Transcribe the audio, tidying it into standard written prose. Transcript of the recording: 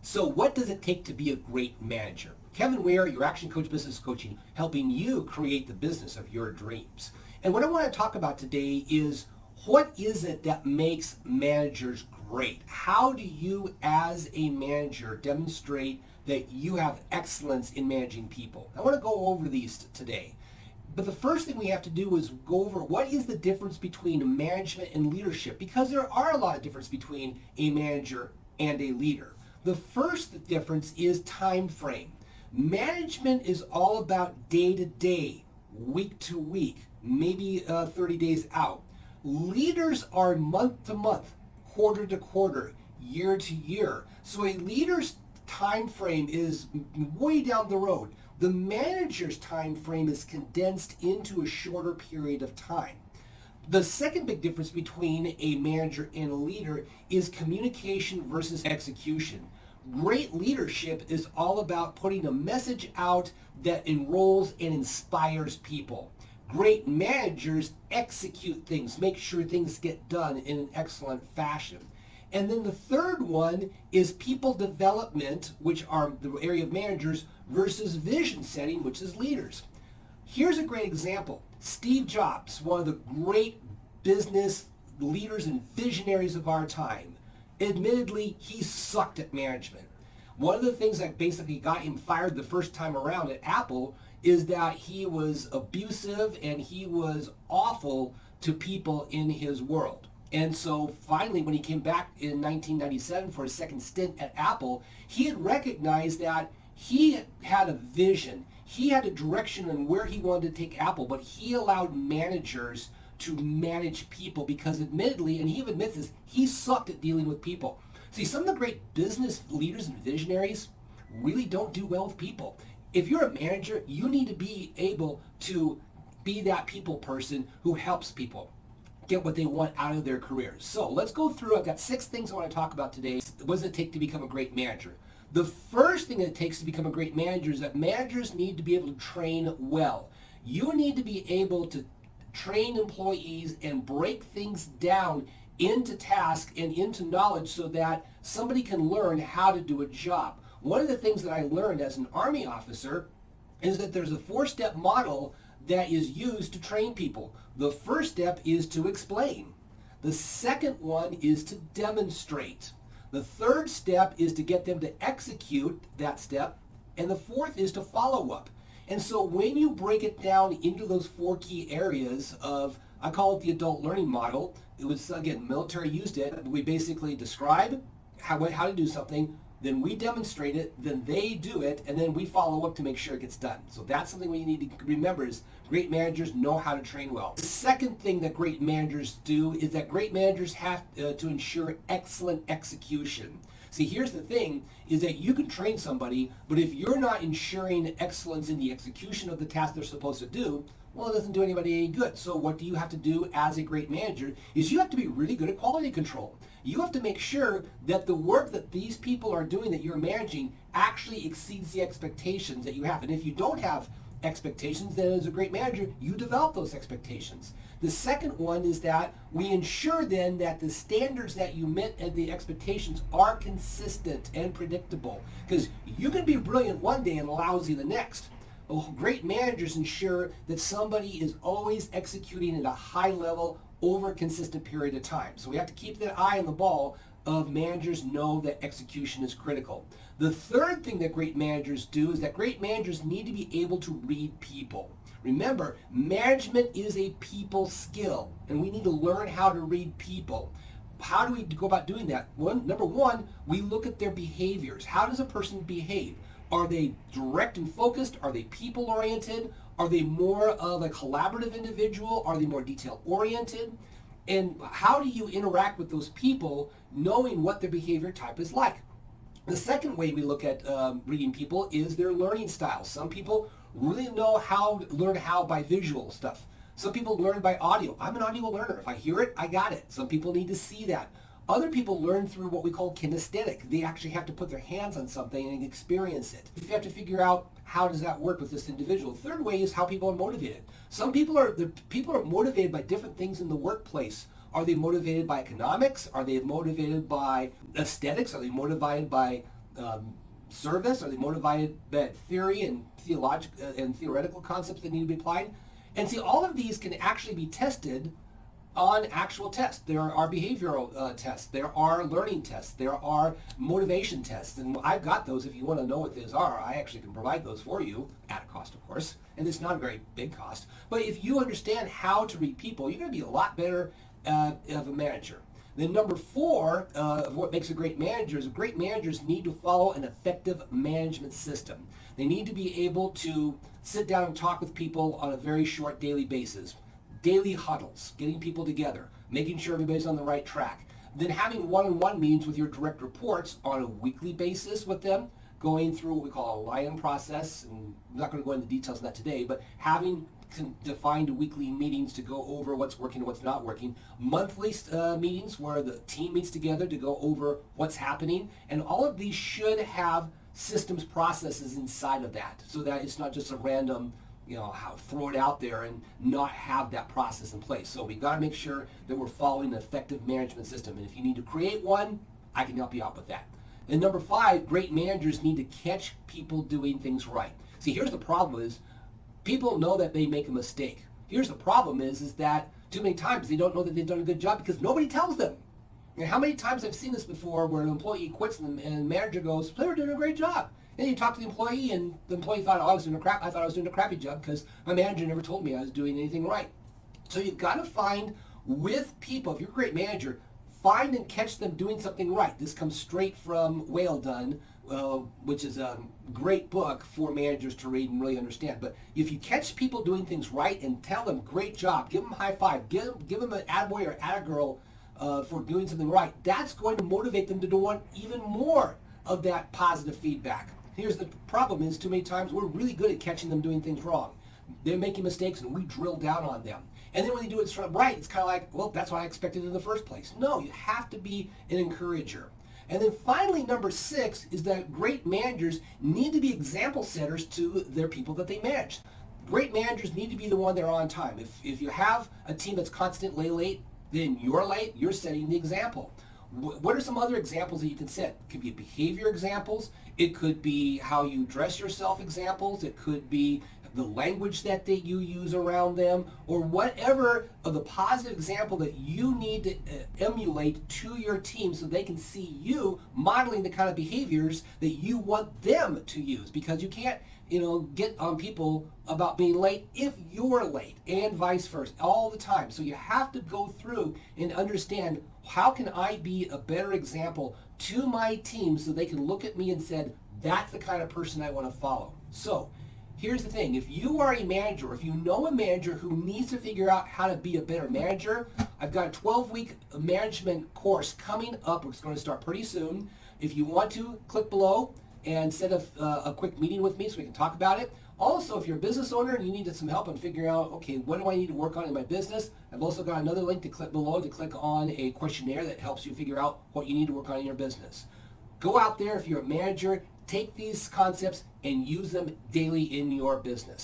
So what does it take to be a great manager? Kevin Ware, your Action Coach Business Coaching, helping you create the business of your dreams. And what I want to talk about today is what is it that makes managers great? How do you as a manager demonstrate that you have excellence in managing people? I want to go over these today. But the first thing we have to do is go over what is the difference between management and leadership, because there are a lot of difference between a manager and a leader. The first difference is time frame. Management is all about day to day, week to week, maybe 30 days out. Leaders are month to month, quarter to quarter, year to year. So a leader's time frame is way down the road. The manager's time frame is condensed into a shorter period of time. The second big difference between a manager and a leader is communication versus execution. Great leadership is all about putting a message out that enrolls and inspires people. Great managers execute things, make sure things get done in an excellent fashion. And then the third one is people development, which are the area of managers, versus vision setting, which is leaders. Here's a great example. Steve Jobs, one of the great business leaders and visionaries of our time. Admittedly, he sucked at management. One of the things that basically got him fired the first time around at Apple is that he was abusive and he was awful to people in his world. And so finally, when he came back in 1997 for his second stint at Apple, he had recognized that he had a vision. He had a direction on where he wanted to take Apple, but he allowed managers to manage people because admittedly, and he even admits this, he sucked at dealing with people. See, some of the great business leaders and visionaries really don't do well with people. If you're a manager, you need to be able to be that people person who helps people get what they want out of their careers. So let's go through. I've got 6 things I want to talk about today. What does it take to become a great manager? The first thing that it takes to become a great manager is that managers need to be able to train well. You need to be able to train employees and break things down into tasks and into knowledge so that somebody can learn how to do a job. One of the things that I learned as an Army officer is that there's a 4-step model that is used to train people. The first step is to explain. The second one is to demonstrate. The third step is to get them to execute that step. And the fourth is to follow up. And so when you break it down into those 4 key areas of, I call it the adult learning model. It was, again, military used it. We basically describe how to do something, then we demonstrate it, then they do it, and then we follow up to make sure it gets done. So that's something we need to remember is great managers know how to train well. The second thing that great managers do is that great managers have to ensure excellent execution. See, here's the thing, is that you can train somebody, but if you're not ensuring excellence in the execution of the task they're supposed to do, well, it doesn't do anybody any good. So what do you have to do as a great manager is you have to be really good at quality control. You have to make sure that the work that these people are doing that you're managing actually exceeds the expectations that you have. And if you don't have expectations, then as a great manager, you develop those expectations. The second one is that we ensure then that the standards that you met and the expectations are consistent and predictable. Because you can be brilliant one day and lousy the next. Great managers ensure that somebody is always executing at a high level over a consistent period of time. So we have to keep that eye on the ball of managers know that execution is critical. The third thing that great managers do is that great managers need to be able to read people. Remember, management is a people skill, and we need to learn how to read people. How do we go about doing that? Number one, we look at their behaviors. How does a person behave? Are they direct and focused? Are they people-oriented? Are they more of a collaborative individual? Are they more detail-oriented? And how do you interact with those people knowing what their behavior type is like? The second way we look at reading people is their learning style. Some people really know learn how by visual stuff. Some people learn by audio. I'm an audio learner. If I hear it, I got it. Some people need to see that. Other people learn through what we call kinesthetic. They actually have to put their hands on something and experience it. You have to figure out how does that work with this individual. The third way is how people are motivated. Some people are motivated by different things in the workplace. Are they motivated by economics? Are they motivated by aesthetics? Are they motivated by service? Are they motivated by theory and theoretical concepts that need to be applied? And see, all of these can actually be tested on actual tests. There are behavioral tests, there are learning tests, there are motivation tests, and I've got those. If you want to know what those are, I actually can provide those for you at a cost, of course, and it's not a very big cost. But if you understand how to read people, you're going to be a lot better of a manager. Then number 4 of what makes a great manager is great managers need to follow an effective management system. They need to be able to sit down and talk with people on a very short daily basis. Daily huddles, getting people together, making sure everybody's on the right track. Then having one-on-one meetings with your direct reports on a weekly basis with them, going through what we call a lion process, and I'm not going to go into details on that today, but having defined weekly meetings to go over what's working and what's not working, monthly meetings where the team meets together to go over what's happening, and all of these should have systems processes inside of that so that it's not just a random throw it out there and not have that process in place. So we got to make sure that we're following an effective management system. And if you need to create one, I can help you out with that. And number 5, great managers need to catch people doing things right. See, here's the problem is people know that they make a mistake. Here's the problem is that too many times they don't know that they've done a good job because nobody tells them. And how many times I've seen this before where an employee quits and the manager goes, they were doing a great job. And you talk to the employee, and the employee thought, I thought I was doing a crappy job because my manager never told me I was doing anything right. So you've got to find with people, if you're a great manager, find and catch them doing something right. This comes straight from Whale Done, which is a great book for managers to read and really understand. But if you catch people doing things right and tell them, great job, give them a high five, give them an attaboy or attagirl for doing something right, that's going to motivate them to do even more of that positive feedback. Here's the problem is too many times we're really good at catching them doing things wrong. They're making mistakes and we drill down on them. And then when they do it right, it's kind of like, well, that's what I expected in the first place. No, you have to be an encourager. And then finally, number 6 is that great managers need to be example setters to their people that they manage. Great managers need to be the one that are on time. If you have a team that's constantly late, then you're late, you're setting the example. What are some other examples that you can set? It could be behavior examples. It could be how you dress yourself examples. It could be the language that you use around them, or whatever of the positive example that you need to emulate to your team so they can see you modeling the kind of behaviors that you want them to use. Because you can't get on people about being late if you're late, and vice versa, all the time. So you have to go through and understand, how can I be a better example to my team so they can look at me and said, that's the kind of person I want to follow. So here's the thing, if you are a manager, if you know a manager who needs to figure out how to be a better manager, I've got a 12-week management course coming up. It's going to start pretty soon. If you want to, click below and set a quick meeting with me so we can talk about it. Also, if you're a business owner and you need some help on figuring out, okay, what do I need to work on in my business? I've also got another link to click below to click on a questionnaire that helps you figure out what you need to work on in your business. Go out there, if you're a manager, take these concepts and use them daily in your business.